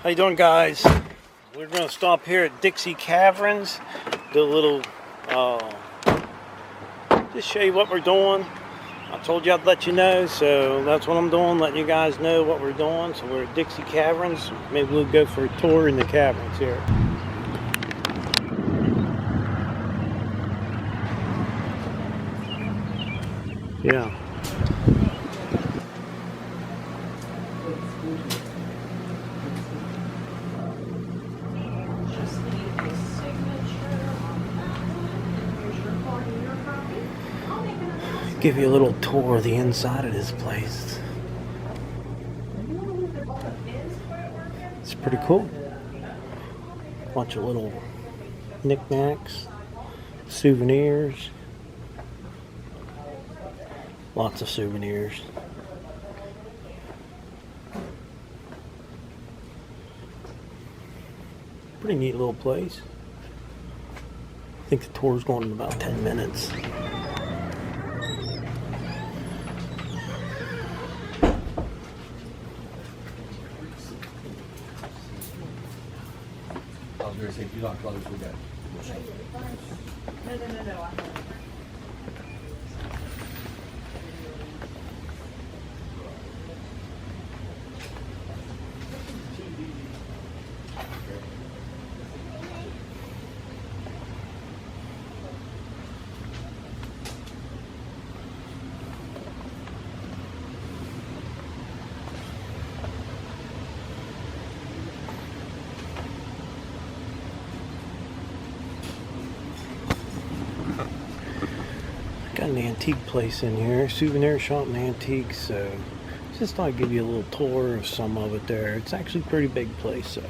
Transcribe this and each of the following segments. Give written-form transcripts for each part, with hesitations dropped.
How you doing, guys? We're going to stop here at Dixie Caverns, do a little, just show you what we're doing. I told you I'd let you know, so that's what I'm doing, letting you guys know what we're doing. So we're at Dixie Caverns. Maybe we'll go for a tour in the caverns here. Yeah. Give you a little tour of the inside of this place. It's pretty cool. Bunch of little knickknacks, souvenirs. Lots of souvenirs. Pretty neat little place. I think the tour's going in about 10 minutes. I was going to say, if you don't close, we got. No. Got an antique place in here, souvenir shop and antiques, so just thought I'd give you a little tour of some of it there. It's actually a pretty big place, so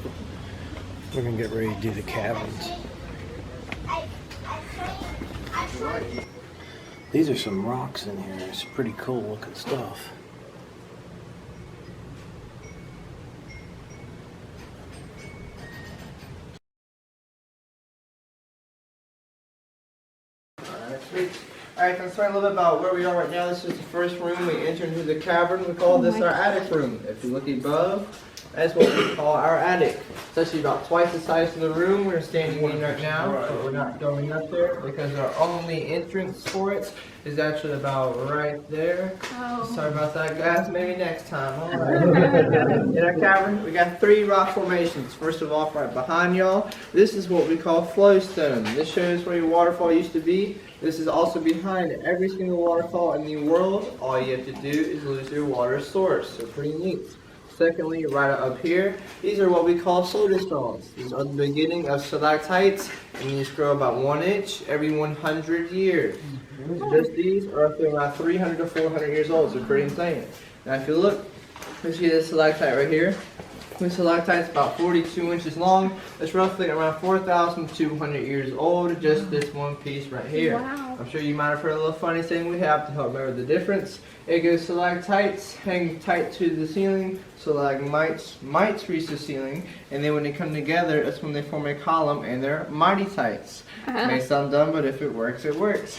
we're gonna get ready to do the caverns. These are some rocks in here. It's pretty cool looking stuff. Alright, let's learn a little bit about where we are right now. This is the first room we enter into the cavern. We call this our attic room. If you look above, that's what we call our attic. It's actually about twice the size of the room we're standing in right now, but we're not going up there because our only entrance for it is actually about right there. Oh. Sorry about that, guys. Maybe next time. All right. In our cavern, we got 3 rock formations. First of all, right behind y'all, this is what we call flowstone. This shows where your waterfall used to be. This is also behind every single waterfall in the world. All you have to do is lose your water source. So pretty neat. Secondly, right up here, these are what we call soda straws. These are the beginning of stalactites, and these grow about 1 inch every 100 years. Just these are up to about 300 to 400 years old, so pretty insane. Now if you look, you see this stalactite right here. This stalactite is about 42 inches long. It's roughly around 4,200 years old, just this one piece right here. Wow. I'm sure you might have heard a little funny saying we have to help remember the difference. It goes stalactites hang tight to the ceiling, stalagmites reach the ceiling, and then when they come together, that's when they form a column, and they're mighty-tites. May sound dumb, but if it works, it works.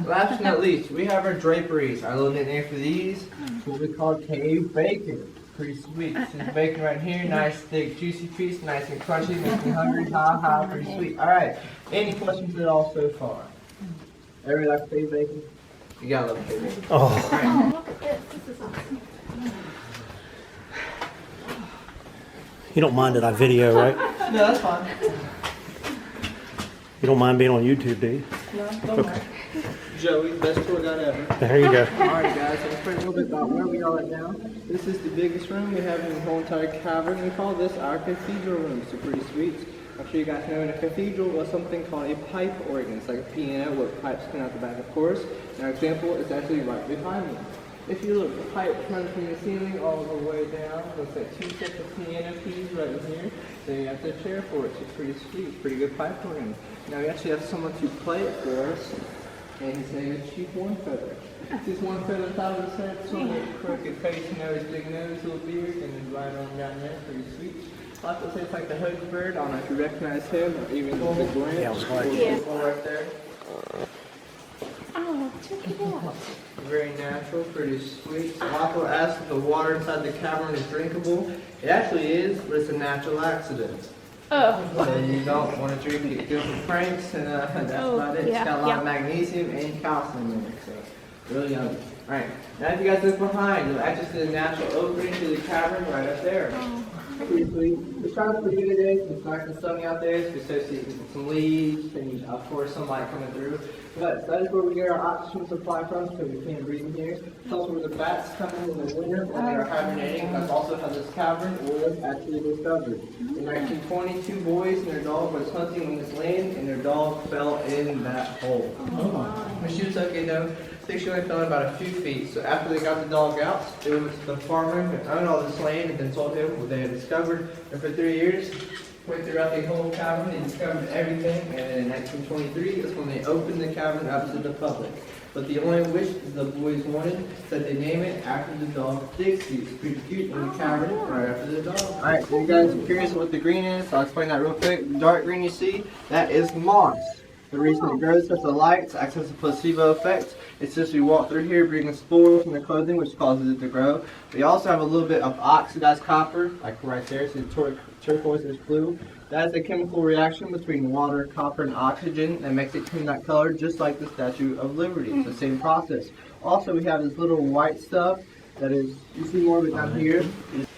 Last but not least, we have our draperies. Our little nickname for these is what we call cave bacon. Pretty sweet. This is bacon right here. Nice, thick, juicy piece. Nice and crunchy. Makes me hungry. Ha ha. Pretty sweet. All right. Any questions at all so far? Everybody like cave bacon? You gotta love cave bacon. Oh. Oh, look at this. This is awesome. You don't mind that I video, right? No, that's fine. You don't mind being on YouTube, do you? No, don't mind. Joey, best tour guide ever. There you go. Alright guys, so let's explain a little bit about where we are right now. This is the biggest room we have in the whole entire cavern. We call this our cathedral room, so pretty sweet. I'm sure you guys know in a cathedral was something called a pipe organ. It's like a piano with pipes coming out the back, of course. And our example is actually right behind me. If you look, the pipe runs from the ceiling all the way down. Looks like 2 sets of piano keys right in here. So you have to chair for it. So it's pretty sweet, pretty good pipe organ. Now we actually have someone to play it for us. And his name is Chief One Feather. This one feather on the top of his head, so crooked face, nose, big nose, little beard, and then right on down there, pretty sweet. I like to say it's like the hood bird. I don't know if you recognize him or even the branch. Yeah, I was right. Yeah. Right there. Oh, check it out. Very natural, pretty sweet. A lot of people ask if the water inside the cavern is drinkable. It actually is, but it's a natural accident. Oh. So you don't want to drink it. Good for pranks, and that's about it. It's got a lot of magnesium and calcium in it, so really yummy. Alright, now if you guys look behind, you'll actually see the natural opening to the cavern right up there. Pretty sweet. The shot's pretty good today. It's nice and sunny out there. It's associated with some leaves and, of course, sunlight coming through. But that is where we get our oxygen supply from, so we can't breathe in here. It's also where the bats come in the winter when they are hibernating. That's also how this cavern was actually discovered. In 1920, 2 boys and their dog was hunting on this land, and their dog fell in that hole. When she was okay though, I think she only fell in about a few feet. So after they got the dog out, they went to the farmer who owned all this land and then told him what they had discovered. And for 3 years, went throughout the whole cavern, they discovered everything, and then in 1923 is when they opened the cavern up to the public. But the only wish the boys wanted that they name it after the dog Dixie. It's pretty cute in the cavern right after the dog. Alright, so you guys are curious what the green is, so I'll explain that real quick. The dark green you see, that is moss. The reason it grows such a light acts as a placebo effect. It's just we walk through here bringing spores from the clothing, which causes it to grow. We also have a little bit of oxidized copper, like right there, so the turquoise is blue. That is a chemical reaction between water, copper, and oxygen that makes it turn that color, just like the Statue of Liberty. It's the same process. Also, we have this little white stuff that is, you see more of it down here.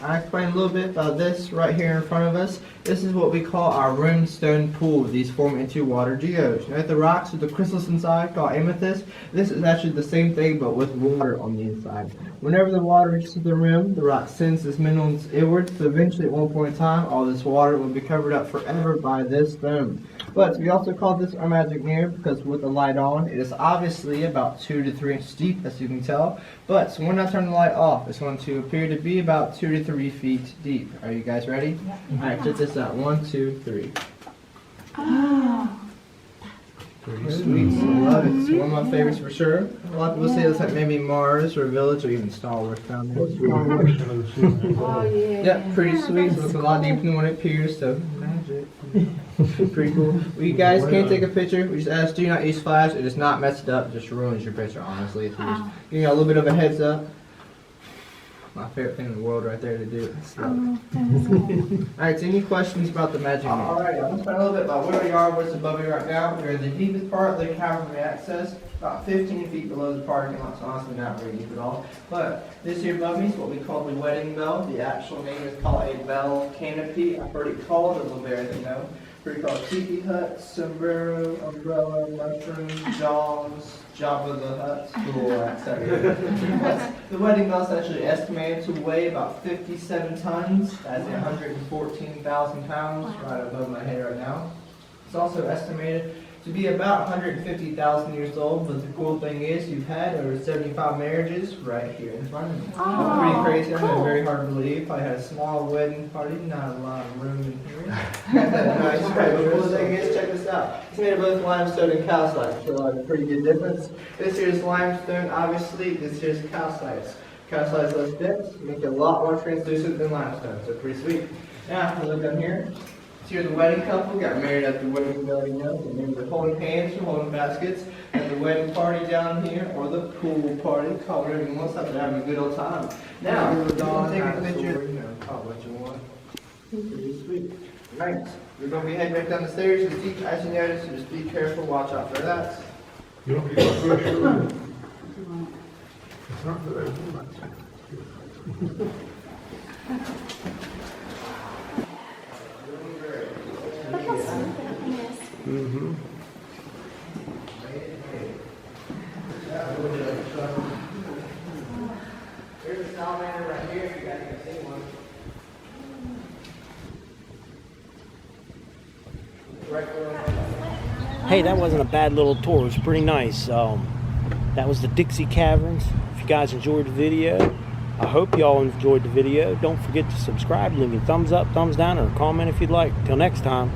I'll explain a little bit about this right here in front of us. This is what we call our rimstone pool. These form into water geodes. Now, the rocks with the crystals inside called amethyst, this is actually the same thing but with water on the inside. Whenever the water reaches the rim, the rock sends this minerals inward, so eventually at one point in time, all this water will be covered up forever by this stone. But we also call this our magic mirror because with the light on, it is obviously about 2 to 3 inches deep, as you can tell. But so when I turn the light off, it's going to appear to be about 2 to 3 feet deep. Are you guys ready? Yeah. Alright, check this out. 1, 2, 3. Oh. Pretty sweet. I love it. It's one of my favorites for sure. A lot of people say it's like maybe Mars or Village or even Star Wars down there. Oh, yeah. Yeah, pretty sweet. So it's a lot deeper than what it appears, so magic. Pretty cool. Well, you guys can't take a picture. We just ask, do not use flash. It is not messed up. Just ruins your picture, honestly. If you just give you a little bit of a heads up. My favorite thing in the world right there to do. Alright, so any questions about the magic mirror? Alright, I'm going to explain a little bit about where we are, what's above me right now. We're in the deepest part of the cavern we access, about 15 feet below the parking lot, so honestly not very deep at all. But this here above me is what we call the wedding bell. The actual name is called a bell canopy. I've heard it called a little bit, I know. Pretty called tiki hut, sombrero, umbrella, mushrooms, jaws, Jabba the Hutt, cool, etc. The wedding bell is actually estimated to weigh about 57 tons. That's 114,000 pounds right above my head right now. It's also estimated to be about 150,000 years old, but the cool thing is you've had over 75 marriages right here in front of me. Oh, Pretty crazy, I know, cool. very hard to believe. I had a small wedding party, not a lot of room in here. Got that nice, right? But the cool thing is, check this out. It's made of both limestone and calcite, so like a pretty good difference. This here's limestone, obviously. This here's calcite. Calcite is less dense, make it a lot more translucent than limestone, so pretty sweet. Now, if we look down here. So here's the wedding couple, got married at the wedding bell, you know, and they're holding hands or holding baskets at the wedding party down here, or the pool party, call it whatever you want, they're having a good old time. Now, we're going to take a picture, you know, call it what you want. Pretty sweet. Right, we're going to be heading back down the stairs, it's deep, as you notice, so just be careful, watch out for that. You don't get a fresh room. It's not for those Look how smooth that thing is. Mm-hmm. There's a salamander right here, if you guys can see one. Hey, that wasn't a bad little tour. It was pretty nice. That was the Dixie Caverns. If you guys enjoyed the video, I hope y'all enjoyed the video. Don't forget to subscribe, leave me a thumbs up, thumbs down, or a comment if you'd like. Till next time.